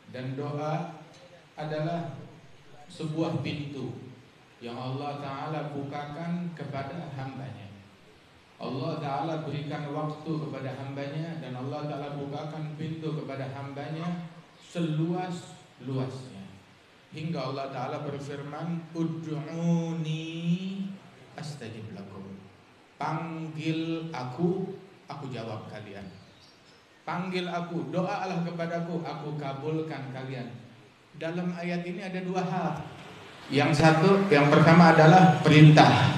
Dan doa adalah sebuah pintu yang Allah Ta'ala bukakan kepada hambanya. Allah Ta'ala berikan waktu kepada hambanya, dan Allah Ta'ala bukakan pintu kepada hambanya seluas-luasnya, hingga Allah Ta'ala berfirman, Ud'uni astajib lakum. Panggil aku jawab kalian. Panggil aku, doalah kepadaku, aku kabulkan kalian. Dalam ayat ini ada dua hal. Yang pertama adalah perintah.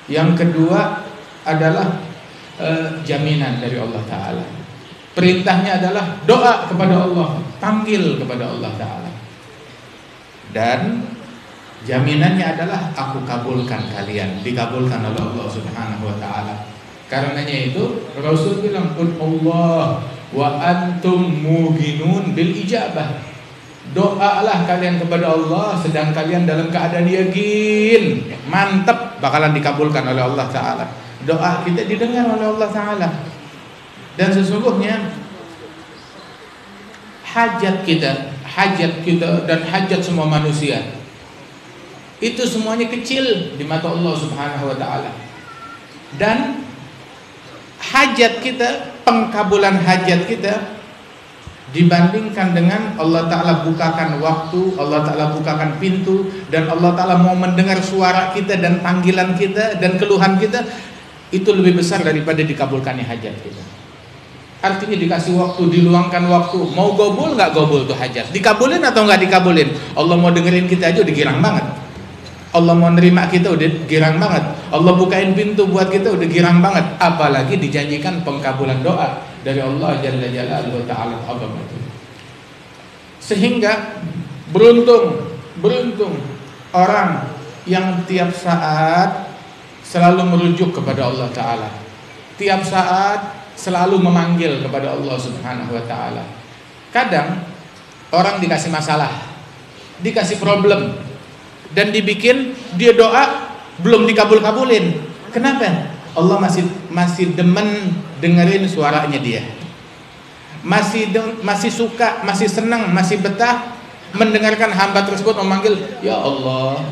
Yang kedua adalah jaminan dari Allah Ta'ala. Perintahnya adalah doa kepada Allah, panggil kepada Allah Ta'ala. Dan jaminannya adalah aku kabulkan kalian, dikabulkan oleh Allah Subhanahu wa Ta'ala. Karenanya itu Rasul bilang, Allah wa antum muqinun bil ijabah. Doalah kalian kepada Allah sedang kalian dalam keadaan yakin, mantap bakalan dikabulkan oleh Allah Ta'ala. Doa kita didengar oleh Allah Ta'ala. Dan sesungguhnya hajat kita dan hajat semua manusia itu semuanya kecil di mata Allah Subhanahu wa Ta'ala. Dan hajat kita, pengkabulan hajat kita dibandingkan dengan Allah Ta'ala bukakan waktu, Allah Ta'ala bukakan pintu, dan Allah Ta'ala mau mendengar suara kita dan panggilan kita dan keluhan kita, itu lebih besar daripada dikabulkannya hajat kita. Artinya dikasih waktu, diluangkan waktu, mau gobul nggak gobul tuh hajat, dikabulin atau nggak dikabulin, Allah mau dengerin kita aja udah girang banget. Allah mau nerima kita udah girang banget. Allah bukain pintu buat kita udah girang banget. Apalagi dijanjikan pengkabulan doa dari Allah Jalla Jalaluhu Ta'ala Azamatuh. Sehingga beruntung orang yang tiap saat selalu merujuk kepada Allah Ta'ala, tiap saat selalu memanggil kepada Allah Subhanahu wa Ta'ala. Kadang orang dikasih masalah, dikasih problem, dan dibikin dia doa belum dikabul-kabulin. Kenapa? Allah masih demen dengerin suaranya dia. Masih suka, masih senang, masih betah mendengarkan hamba tersebut memanggil, Ya Allah,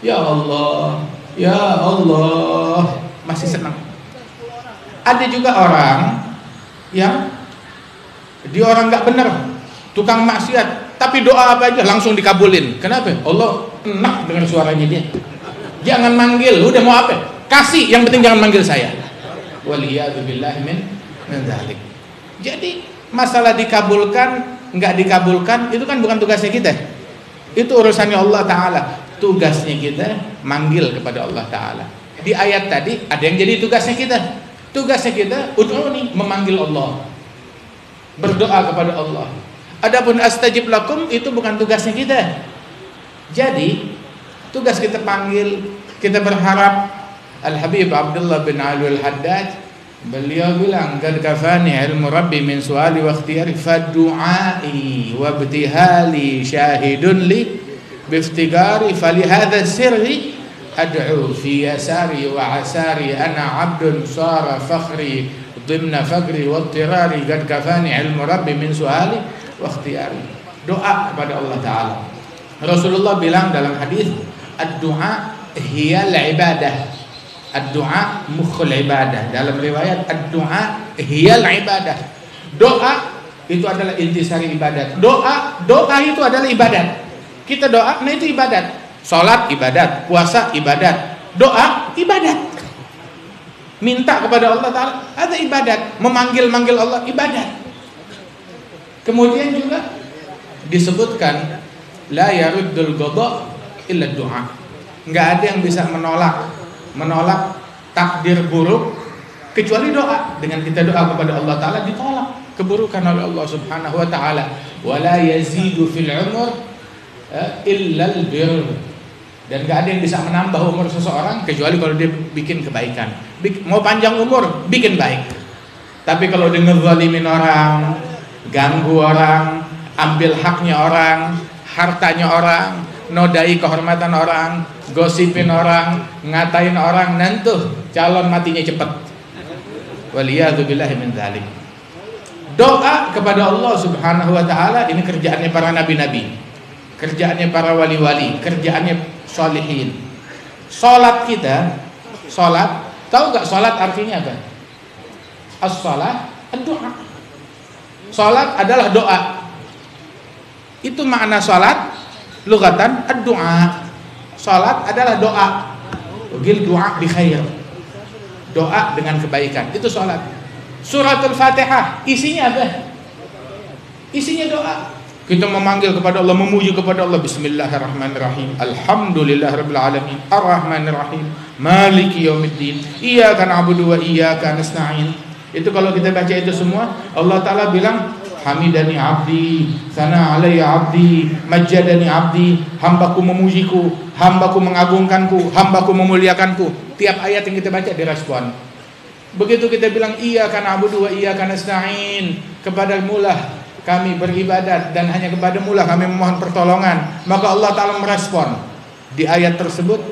Ya Allah, Ya Allah. Masih senang. Ada juga orang yang dia orang nggak benar, tukang maksiat, tapi doa apa aja langsung dikabulin. Kenapa? Allah enak dengan suaranya dia. Jangan manggil, udah mau apa? Kasih, yang penting jangan manggil saya. Waliyadzubillahi min dzalik. Jadi masalah dikabulkan, nggak dikabulkan itu kan bukan tugasnya kita. Itu urusannya Allah Ta'ala. Tugasnya kita manggil kepada Allah Ta'ala. Di ayat tadi ada yang jadi tugasnya kita. Tugasnya kita ud'uni, memanggil Allah, berdoa kepada Allah. Adapun astajib lakum itu bukan tugasnya kita. Jadi tugas kita panggil, kita berharap. Al-Habib Abdullah bin Ali al-Haddad beliau bilang, qad kafani ilmu rabbi min su'ali wa ikhtiyari fadu'ai wa ibtihali syahidun li biftigari falihadha sirri ad'u fi yasari wa asari ana abdun sara fakhri dimna faqri wa ittirari qad kafani ilmu rabbi min su'ali wa ikhtiyari. Doa kepada Allah Ta'ala. Rasulullah bilang dalam hadis, ad-du'a hiyal ibadah. Ad-du'a mukhul ibadah. Dalam riwayat ad-du'a hiyal ibadah. Doa itu adalah intisari ibadat. Doa itu adalah ibadat. Kita doa, nah itu ibadat. Salat ibadat, puasa ibadat, doa ibadat. Minta kepada Allah Ta'ala ada ibadat, memanggil Allah ibadat. Kemudian juga disebutkan la yaruddul qada illa du'a. Enggak ada yang bisa menolak takdir buruk kecuali doa. Dengan kita doa kepada Allah Ta'ala ditolak keburukan oleh Allah Subhanahu wa Ta'ala. Wala yazidu fil umur illa al-birr. Dan gak ada yang bisa menambah umur seseorang kecuali kalau dia bikin kebaikan. Mau panjang umur, bikin baik. Tapi kalau dia ngezalimin orang, ganggu orang, ambil haknya orang, hartanya orang, nodai kehormatan orang, gosipin orang, ngatain orang, nanti calon matinya cepat. Waliyadzubillahi min dzalik. Doa kepada Allah Subhanahu wa taala ini kerjaannya para nabi-nabi, kerjaannya para wali-wali, kerjaannya sholihin. Salat kita, salat, tahu gak salat artinya apa? As-salat ad-du'a. Salat adalah doa. Itu makna salat lugatan ad-du'a. Salat adalah doa. Ugil doa bi khair. Doa dengan kebaikan. Itu salat. Suratul Fatihah isinya apa? Isinya doa. Kita memanggil kepada Allah, memuji kepada Allah. Bismillahirrahmanirrahim. Alhamdulillahirabbil alamin. Arrahmanirrahim. Maliki yaumiddin. Iyyaka na'budu wa iyyaka nasta'in. Itu kalau kita baca itu semua, Allah Ta'ala bilang, hamidani abdi, sana alayya abdi, majjadani abdi, hambaku memujiku, hambaku mengagungkanku, hambaku memuliakanku. Tiap ayat yang kita baca direspon. Begitu kita bilang iyyaka na'budu wa iyyaka nasta'in, kepadamu lah kami beribadat dan hanya kepadamu lah kami memohon pertolongan, maka Allah Ta'ala merespon di ayat tersebut,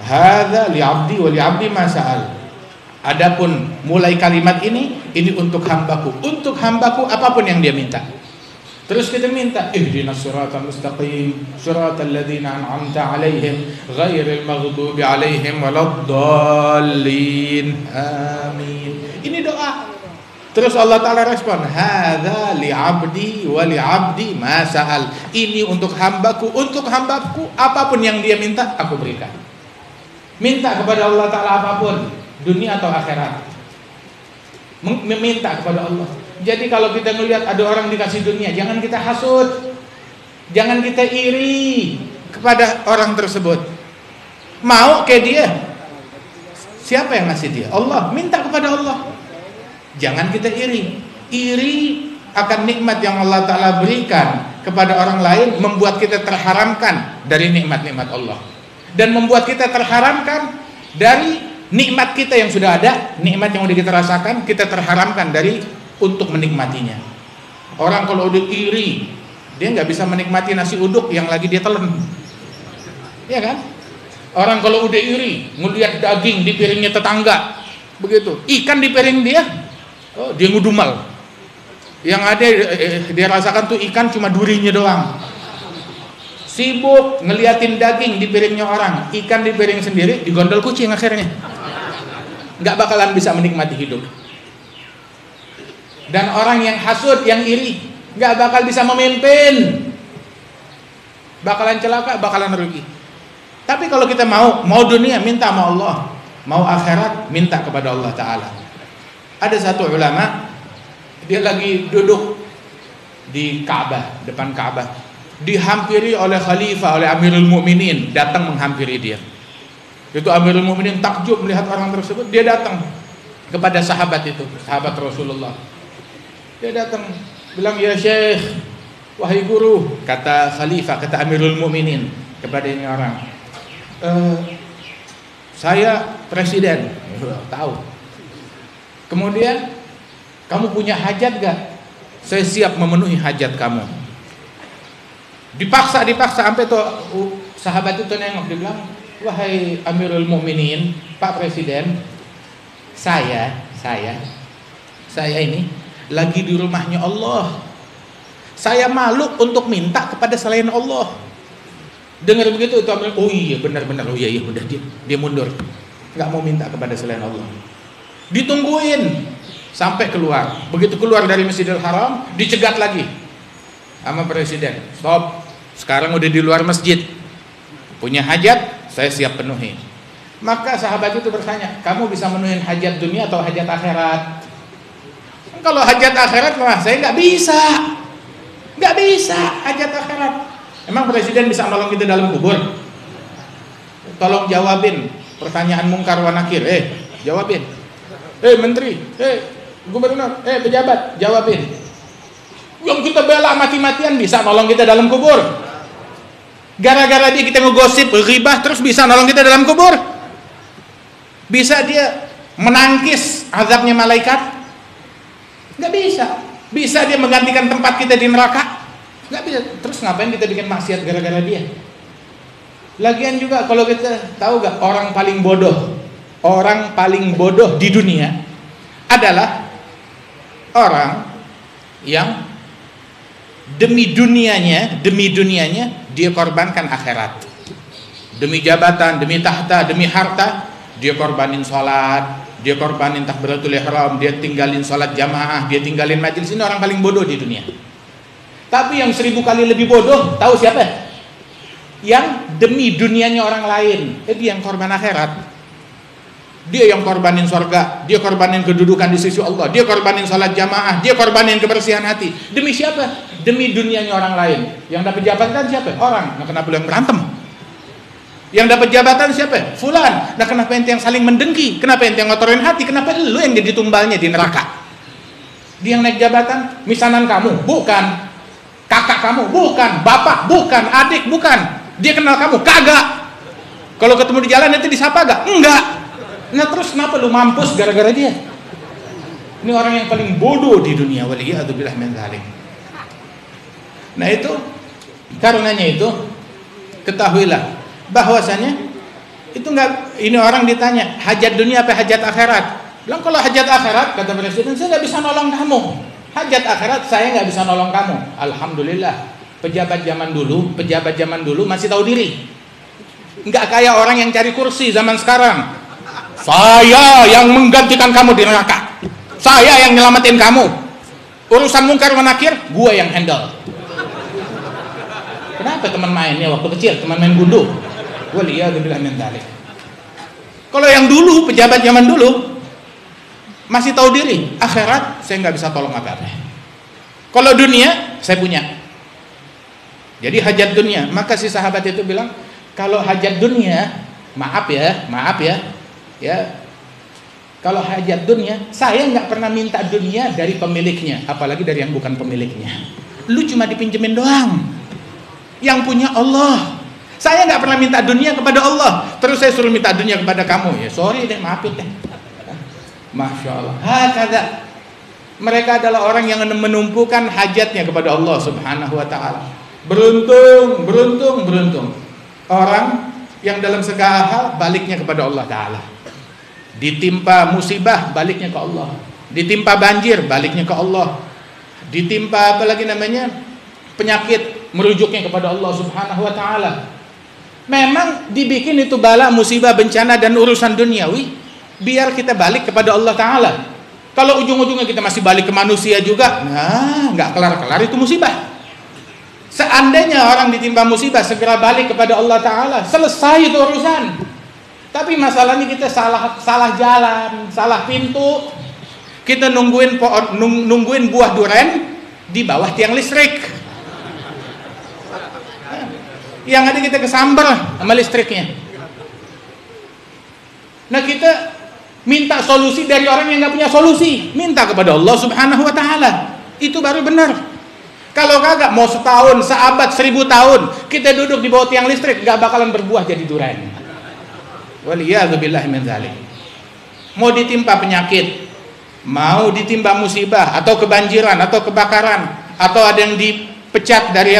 hadza li 'abdi wa li 'abdi ma sa'al. Adapun mulai kalimat ini untuk hambaku apapun yang dia minta. Terus kita minta ihdinas siratal mustaqim siratal ladzina an'amta 'alaihim ghairil maghdubi 'alaihim waladdallin amin. Ini doa. Terus Allah Ta'ala respon, hadza li 'abdi wa li 'abdi ma sa'al. Ini untuk hambaku apapun yang dia minta aku berikan. Minta kepada Allah Ta'ala apapun, dunia atau akhirat, meminta kepada Allah. Jadi kalau kita melihat ada orang dikasih dunia, jangan kita hasud, jangan kita iri kepada orang tersebut. Mau kayak dia, siapa yang ngasih dia? Allah. Minta kepada Allah. Jangan kita iri akan nikmat yang Allah Ta'ala berikan kepada orang lain, membuat kita terharamkan dari nikmat-nikmat Allah, dan membuat kita terharamkan dari nikmat kita yang sudah ada, nikmat yang sudah kita rasakan, kita terharamkan dari untuk menikmatinya. Orang kalau udah iri, dia nggak bisa menikmati nasi uduk yang lagi dia telan, ya kan? Orang kalau udah iri, ngelihat daging di piringnya tetangga, begitu, ikan di piring dia, oh, dia ngudumal. Yang ada dia rasakan tuh ikan cuma durinya doang. Sibuk ngeliatin daging di piringnya orang, ikan di piring sendiri digondol kucing akhirnya. Nggak bakalan bisa menikmati hidup. Dan orang yang hasud, yang iri, nggak bakal bisa memimpin, bakalan celaka, bakalan rugi. Tapi kalau kita mau dunia, minta sama Allah, mau akhirat, minta kepada Allah Ta'ala. Ada satu ulama, dia lagi duduk di Ka'bah, depan Ka'bah, dihampiri oleh khalifah, oleh Amirul Mukminin, datang menghampiri dia. Itu Amirul Mukminin takjub melihat orang tersebut. Dia datang kepada sahabat itu, sahabat Rasulullah. Dia datang bilang, ya Syekh, wahai guru, kata khalifah, kata Amirul Mukminin kepada ini orang, saya presiden. Tahu. Kemudian, kamu punya hajat gak? Saya siap memenuhi hajat kamu. Dipaksa sampai tuh sahabat itu nengok, dia bilang, wahai Amirul Mukminin, Pak Presiden, saya ini lagi di rumahnya Allah. Saya malu untuk minta kepada selain Allah. Dengar begitu itu Amir, oh iya benar-benar, oh iya udah dia mundur, nggak mau minta kepada selain Allah. Ditungguin sampai keluar. Begitu keluar dari Masjidil Haram, dicegat lagi sama presiden. Stop, sekarang udah di luar masjid. Punya hajat, saya siap penuhi. Maka sahabat itu bertanya, kamu bisa menuhin hajat dunia atau hajat akhirat? Kalau hajat akhirat, wah saya nggak bisa hajat akhirat. Emang presiden bisa nolong kita dalam kubur? Tolong jawabin pertanyaan mungkar wa nakir. Jawabin. Menteri, gubernur, pejabat, jawabin. Yang kita bela mati-matian bisa nolong kita dalam kubur? Gara-gara dia kita ngegosip, ghibah, terus bisa nolong kita dalam kubur? Bisa dia menangkis azabnya malaikat? Nggak bisa. Bisa dia menggantikan tempat kita di neraka? Nggak bisa. Terus ngapain kita bikin maksiat gara-gara dia? Lagian juga kalau kita tahu gak, orang paling bodoh di dunia adalah orang yang demi dunianya dia korbankan akhirat. Demi jabatan, demi tahta, demi harta, dia korbanin sholat, dia korbanin takbiratul ihram, dia tinggalin sholat jamaah, dia tinggalin majelis. Ini orang paling bodoh di dunia. Tapi yang 1000 kali lebih bodoh, tahu siapa? Yang demi dunianya orang lain, dia yang korban akhirat. Dia yang korbanin surga, dia korbanin kedudukan di sisi Allah, dia korbanin sholat jamaah, dia korbanin kebersihan hati. Demi siapa? Demi dunianya orang lain. Yang dapat jabatan siapa? Orang. Nah, kenapa lu yang berantem? Yang dapat jabatan siapa? Fulan. Nah, kenapa ente yang saling mendengki? Kenapa ente yang ngotorin hati? Kenapa lu yang jadi tumbalnya di neraka? Dia yang naik jabatan, misanan kamu? Bukan. Kakak kamu? Bukan. Bapak? Bukan. Adik? Bukan. Dia kenal kamu? Kagak. Kalau ketemu di jalan ente disapa gak? Enggak. Nah, terus kenapa lu mampus gara-gara dia? Ini orang yang paling bodoh di dunia. Waliyadzubillah min dzalik. Nah, itu karenanya itu ketahuilah bahwasanya itu enggak, ini orang ditanya hajat dunia apa hajat akhirat. Bilang kalau hajat akhirat, kata presiden, saya nggak bisa nolong kamu. Hajat akhirat saya nggak bisa nolong kamu. Alhamdulillah, pejabat zaman dulu masih tahu diri. Nggak kayak orang yang cari kursi zaman sekarang. Saya yang menggantikan kamu di neraka. Saya yang nyelamatin kamu. Urusan mungkar wanakir, gua yang handle. Kenapa teman mainnya waktu kecil, teman main gundu? Waliyadzubillah min dzalik. Kalau yang dulu, pejabat zaman dulu masih tahu diri, akhirat saya nggak bisa tolong apa-apa. Kalau dunia saya punya. Jadi hajat dunia, maka si sahabat itu bilang, kalau hajat dunia, maaf ya, kalau hajat dunia, saya nggak pernah minta dunia dari pemiliknya, apalagi dari yang bukan pemiliknya. Lu cuma dipinjemin doang. Yang punya Allah. Saya nggak pernah minta dunia kepada Allah, terus saya suruh minta dunia kepada kamu. Ya sorry deh, maafin deh. Masya Allah. Hakada. Mereka adalah orang yang menumpukan hajatnya kepada Allah Subhanahu wa Ta'ala. Beruntung orang yang dalam segala hal baliknya kepada Allah Ta'ala. Ditimpa musibah, baliknya ke Allah. Ditimpa banjir, baliknya ke Allah. Ditimpa apa lagi namanya, penyakit, merujuknya kepada Allah Subhanahu wa Ta'ala. Memang dibikin itu bala, musibah, bencana dan urusan duniawi biar kita balik kepada Allah Ta'ala. Kalau ujung-ujungnya kita masih balik ke manusia juga, nah nggak kelar-kelar itu musibah. Seandainya orang ditimpa musibah segera balik kepada Allah Ta'ala, selesai itu urusan. Tapi masalahnya kita salah jalan, salah pintu. Kita nungguin buah duren di bawah tiang listrik. Yang ada kita kesambar sama listriknya. Nah, kita minta solusi dari orang yang nggak punya solusi. Minta kepada Allah Subhanahu wa Ta'ala. Itu baru benar. Kalau kagak, mau setahun, seabad, 1000 tahun kita duduk di bawah tiang listrik, nggak bakalan berbuah jadi duren. Waliyadzubillah min dzalik. Mau ditimpa penyakit, mau ditimpa musibah atau kebanjiran atau kebakaran, atau ada yang dipecat dari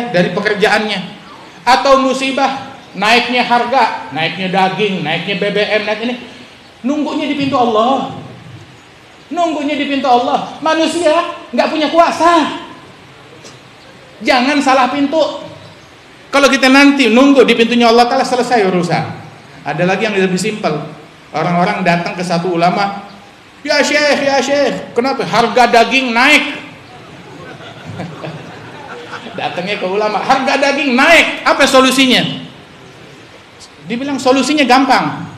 dari pekerjaannya, atau musibah naiknya harga, naiknya daging, naiknya BBM, naik ini, nunggunya di pintu Allah. Nunggunya di pintu Allah. Manusia nggak punya kuasa. Jangan salah pintu. Kalau kita nanti nunggu di pintunya Allah Ta'ala, selesai urusan. Ada lagi yang lebih simpel. Orang-orang datang ke satu ulama, ya syekh, kenapa harga daging naik? Datangnya ke ulama, harga daging naik, apa solusinya? Dibilang solusinya gampang.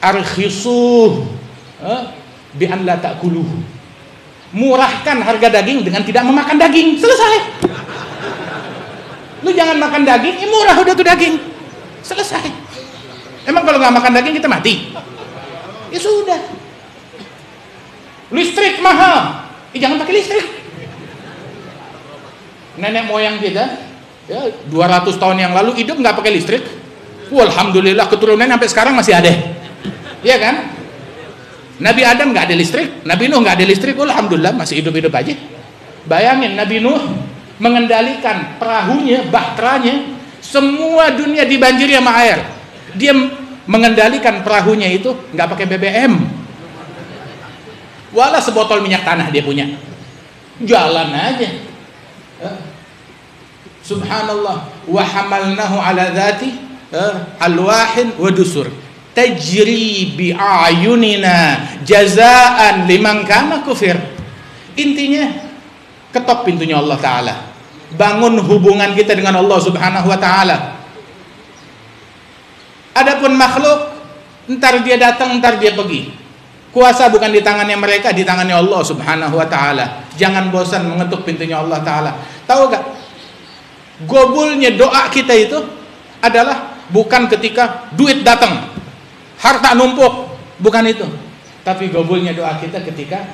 Arkhisu bi an la ta'kuluh. Murahkan harga daging dengan tidak memakan daging. Selesai. Lu jangan makan daging, murah udah tuh daging. Selesai. Emang kalau nggak makan daging kita mati? Ya sudah. Listrik mahal. Jangan pakai listrik. Nenek moyang kita ya 200 tahun yang lalu hidup nggak pakai listrik. Alhamdulillah keturunan sampai sekarang masih ada. Iya kan? Nabi Adam nggak ada listrik, Nabi Nuh nggak ada listrik, alhamdulillah masih hidup-hidup aja. Bayangin Nabi Nuh mengendalikan perahunya, bahteranya, semua dunia dibanjiri sama air. Dia mengendalikan perahunya itu nggak pakai BBM. Walah sebotol minyak tanah dia punya. jalan aja. Subhanallah, wa hamalnahu ala dhati alwahin wa dusur tajri bi ayunina jazaan liman kana kufir. Intinya ketok pintunya Allah Ta'ala, bangun hubungan kita dengan Allah Subhanahu wa Ta'ala. Adapun makhluk, ntar dia datang, ntar dia pergi. Kuasa bukan di tangannya mereka, di tangannya Allah Subhanahu wa Ta'ala. Jangan bosan mengetuk pintunya Allah Ta'ala. Tahu gak, gobulnya doa kita itu adalah bukan ketika duit datang, harta numpuk, bukan itu. Tapi gobulnya doa kita ketika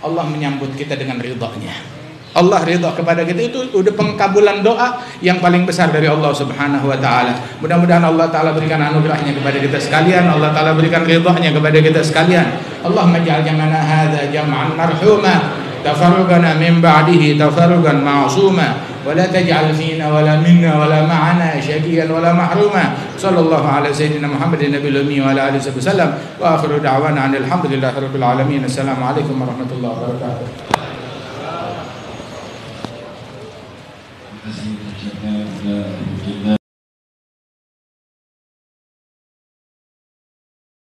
Allah menyambut kita dengan ridhonya. Allah ridha kepada kita, itu udah pengkabulan doa yang paling besar dari Allah Subhanahu wa Ta'ala. Mudah-mudahan Allah Ta'ala berikan anugerahnya kepada kita sekalian, Allah Ta'ala berikan ridhanya kepada kita sekalian. Allahumma ja'al jam'ana hadza jam'an marhuma, tafarruqana min ba'dihi tafarruqan ma'suma, wa la taj'al fina wa la minna wa la ma'ana syaqiyan wa la mahruma. Sallallahu ala sayyidina Muhammadin nabiyil ummi wa ala alihi wasallam. Wa akhiru da'wana alhamdulillahi rabbil alamin. Assalamualaikum warahmatullahi wabarakatuh.